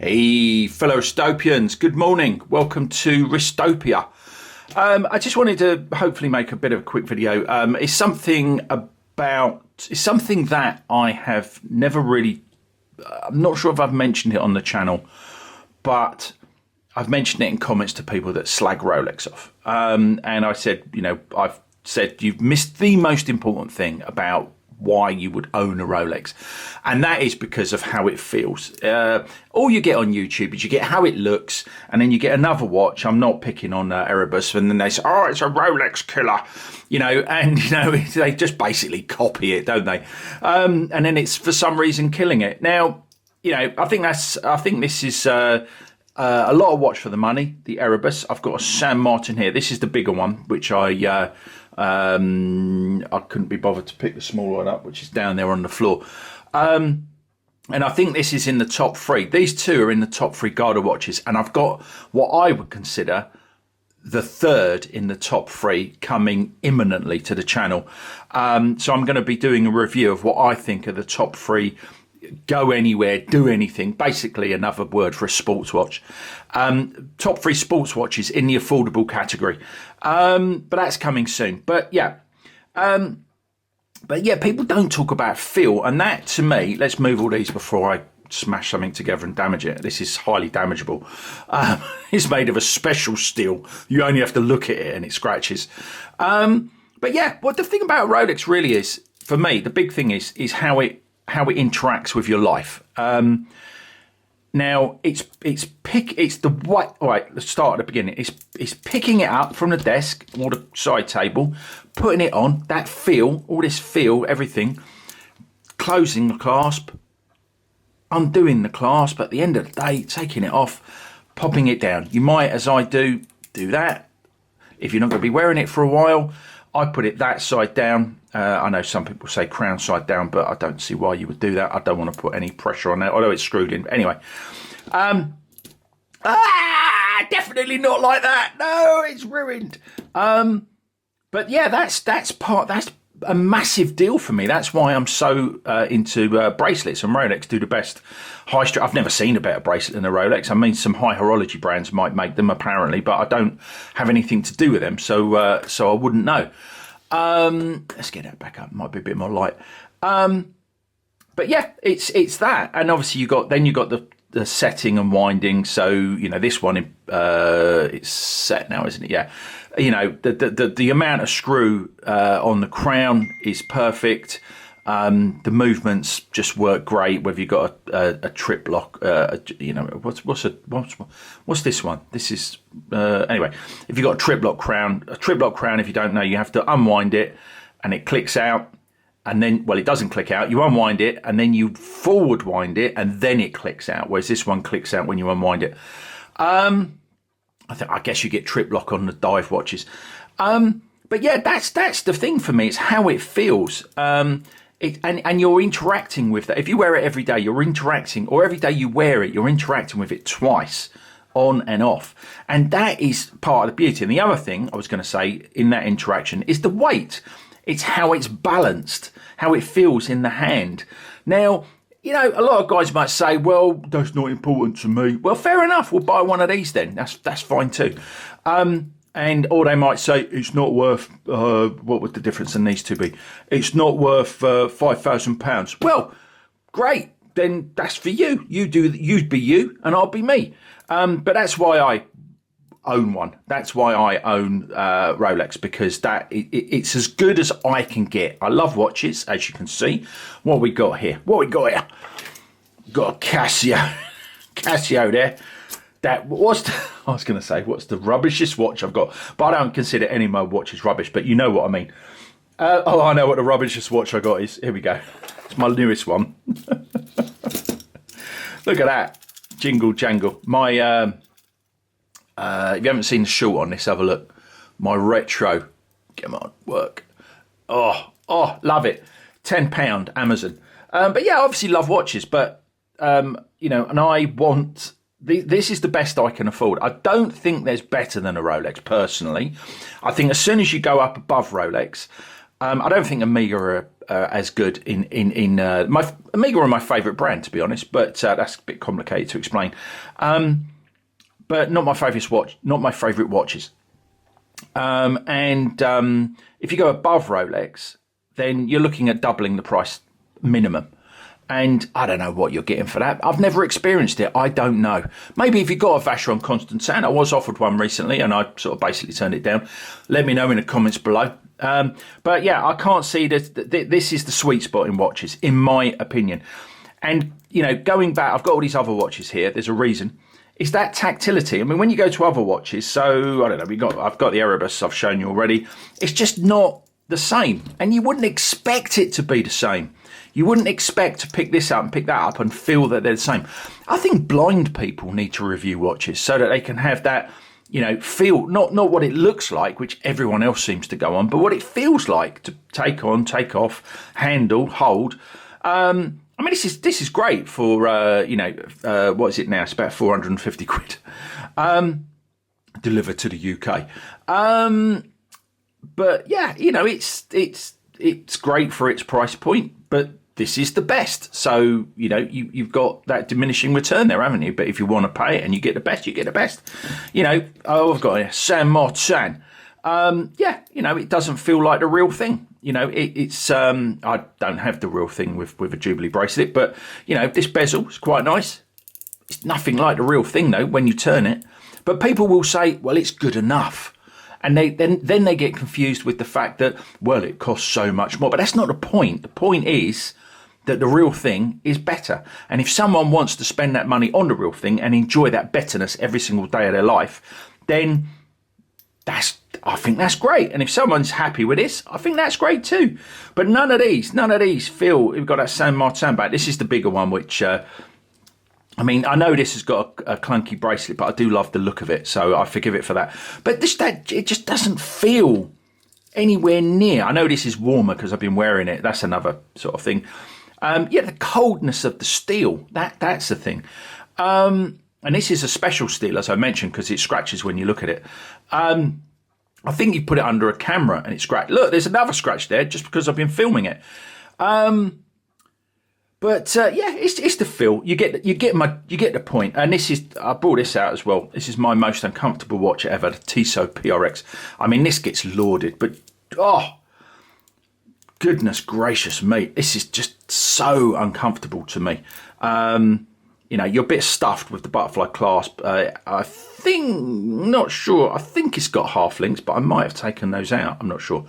Hey, fellow Ristopians, good morning. Welcome to Ristopia. I just wanted to hopefully make a bit of a quick video. It's something that I have never really, I'm not sure if I've mentioned it on the channel, but I've mentioned it in comments to people that slag Rolex off. And I said, I've said you've missed the most important thing about why you would own a Rolex, and that is because of how it feels. All you get on YouTube is you get how it looks, and then you get another watch. I'm not picking on Erebus, and then they say, "Oh, it's a Rolex killer," they just basically copy it, don't they? And then it's for some reason killing it. Now, I think this is a lot of watch for the money. The Erebus. I've got a San Martin here. This is the bigger one, which I couldn't be bothered to pick the smaller one up, which is down there on the floor. And I think this is in the top three. These two are in the top three Garda watches, and I've got what I would consider the third in the top three coming imminently to the channel. So I'm going to be doing a review of what I think are the top three. Go anywhere, do anything. Basically, another word for a sports watch. Top three sports watches in the affordable category. But that's coming soon. But yeah, people don't talk about feel, and that to me. Let's move all these before I smash something together and damage it. This is highly damageable. It's made of a special steel. You only have to look at it and it scratches. But yeah, what the thing about Rolex really is, for me, the big thing is how it interacts with your life. Now it's the white. All right, let's start at the beginning. It's picking it up from the desk or the side table, putting it on. That feel, all this feel, everything. Closing the clasp, undoing the clasp. At the end of the day, taking it off, popping it down. You might, as I do that. If you're not going to be wearing it for a while, I put it that side down. I know some people say crown side down, but I don't see why you would do that. I don't want to put any pressure on that, although it's screwed in. Anyway, definitely not like that. No, it's ruined. But yeah, that's a massive deal for me. That's why I'm so into bracelets, and Rolex do the best high street. I've never seen a better bracelet than a Rolex. I mean, some high horology brands might make them apparently, but I don't have anything to do with them, so I wouldn't know. Let's get that back up. Might be a bit more light. But yeah, it's that, and obviously you got the setting and winding. So this one, it's set now, isn't it? Yeah. The amount of screw on the crown is perfect. The movements just work great. Whether you've got a trip lock, what's this one? This is anyway. If you've got a trip lock crown, if you don't know, you have to unwind it, and it clicks out, and then it doesn't click out. You unwind it, and then you forward wind it, and then it clicks out. Whereas this one clicks out when you unwind it. I guess you get trip lock on the dive watches. But yeah, that's the thing for me. It's how it feels. And you're interacting with that. If you wear it every day, you're interacting, or every day you wear it, you're interacting with it twice, on and off. And that is part of the beauty. And the other thing I was going to say in that interaction is the weight. It's how it's balanced, how it feels in the hand. Now, a lot of guys might say, well, that's not important to me. Well, fair enough. We'll buy one of these then. That's fine too. Or they might say, it's not worth, what would the difference in these two be? It's not worth £5,000. Well, great. Then that's for you. You'd be you and I'll be me. But that's why I own one. That's why I own Rolex, because it's as good as I can get. I love watches, as you can see. What we got here? Got a Casio there. I was going to say, what's the rubbishest watch I've got? But I don't consider any of my watches rubbish, but you know what I mean. I know what the rubbishest watch I got is. Here we go. It's my newest one. Look at that. Jingle jangle. My, if you haven't seen the short on this, have a look. My retro. Come on, work. Oh, love it. £10, Amazon. But yeah, I obviously love watches, but, and I want... This is the best I can afford. I don't think there's better than a Rolex, personally. I think as soon as you go up above Rolex, I don't think Omega are as good in my Omega are my favourite brand, to be honest, but that's a bit complicated to explain. But not my favourite watches. If you go above Rolex, then you're looking at doubling the price minimum. And I don't know what you're getting for that. I've never experienced it. I don't know. Maybe if you've got a Vacheron Constantin, I was offered one recently and I sort of basically turned it down. Let me know in the comments below. But yeah, I can't see that this is the sweet spot in watches, in my opinion. And, you know, going back, I've got all these other watches here. There's a reason. It's that tactility. I mean, when you go to other watches, so, I don't know, I've got the Erebus I've shown you already. It's just not the same. And you wouldn't expect it to be the same. You wouldn't expect to pick this up and pick that up and feel that they're the same. I think blind people need to review watches so that they can have that, you know, feel, not what it looks like, which everyone else seems to go on, but what it feels like to take on, take off, handle, hold. I mean, this is great for, you know, what is it now? It's about 450 quid delivered to the UK. But yeah, you know, it's great for its price point, but this is the best. So, you know, you've got that diminishing return there, haven't you? But if you want to pay it and you get the best, you get the best. You know, I've got a Saint Martin. Yeah, you know, it doesn't feel like the real thing. You know, it's I don't have the real thing with a Jubilee bracelet, but, you know, this bezel is quite nice. It's nothing like the real thing, though, when you turn it. But people will say, well, it's good enough. And then they get confused with the fact that, well, it costs so much more. But that's not the point. The point is that the real thing is better. And if someone wants to spend that money on the real thing and enjoy that betterness every single day of their life, then I think that's great. And if someone's happy with this, I think that's great too. But none of these feel, we've got that Saint Martin back. This is the bigger one, which, I mean, I know this has got a clunky bracelet, but I do love the look of it, so I forgive it for that. But it just doesn't feel anywhere near. I know this is warmer because I've been wearing it. That's another sort of thing. Yeah, the coldness of the steel, that's the thing. And this is a special steel, as I mentioned, because it scratches when you look at it. I think you put it under a camera and it scratched. Look, there's another scratch there just because I've been filming it. But yeah, it's the feel. You get the point. And I brought this out as well. This is my most uncomfortable watch ever, the Tissot PRX. I mean, this gets lauded, but oh, goodness gracious me, this is just so uncomfortable to me. You know, you're a bit stuffed with the butterfly clasp. I think it's got half links, but I might have taken those out. I'm not sure.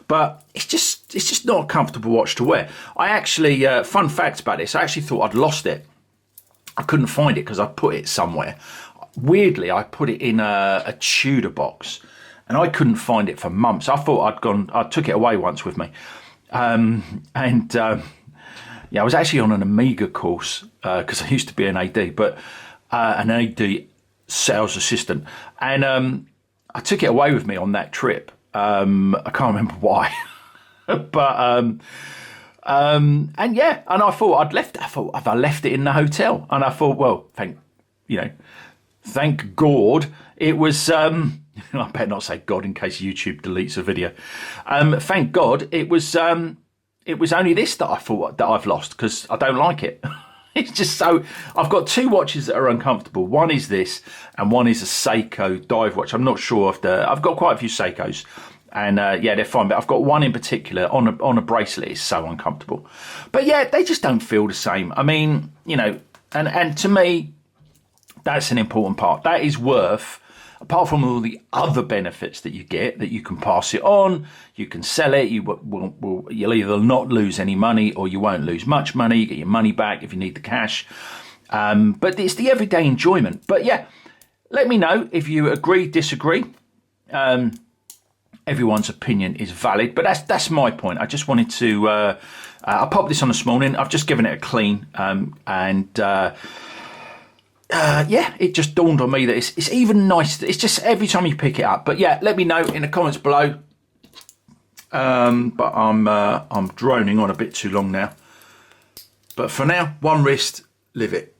But it's just not a comfortable watch to wear. I actually, fun fact about this, I actually thought I'd lost it. I couldn't find it because I put it somewhere. Weirdly, I put it in a Tudor box and I couldn't find it for months. I thought I took it away once with me. Yeah, I was actually on an Omega course because I used to be an AD, but an AD sales assistant. And I took it away with me on that trip. I can't remember why, but and yeah, and I thought have I left it in the hotel? And I thought, well, thank God it was. I better not say God in case YouTube deletes a video. Thank God it was only this that I thought that I've lost because I don't like it. It's just so, I've got two watches that are uncomfortable. One is this, and one is a Seiko dive watch. I'm not sure if I've got quite a few Seikos, and yeah, they're fine. But I've got one in particular on a bracelet. It's so uncomfortable. But yeah, they just don't feel the same. I mean, you know, and to me, that's an important part. That is worth, apart from all the other benefits that you get, that you can pass it on, you can sell it, you'll either not lose any money or you won't lose much money, you get your money back if you need the cash. But it's the everyday enjoyment. But yeah, let me know if you agree, disagree. Everyone's opinion is valid, but that's my point. I just wanted to, I popped this on this morning, I've just given it a clean, yeah, it just dawned on me that it's even nice. It's just every time you pick it up. But yeah, let me know in the comments below. But I'm droning on a bit too long now. But for now, one wrist, live it.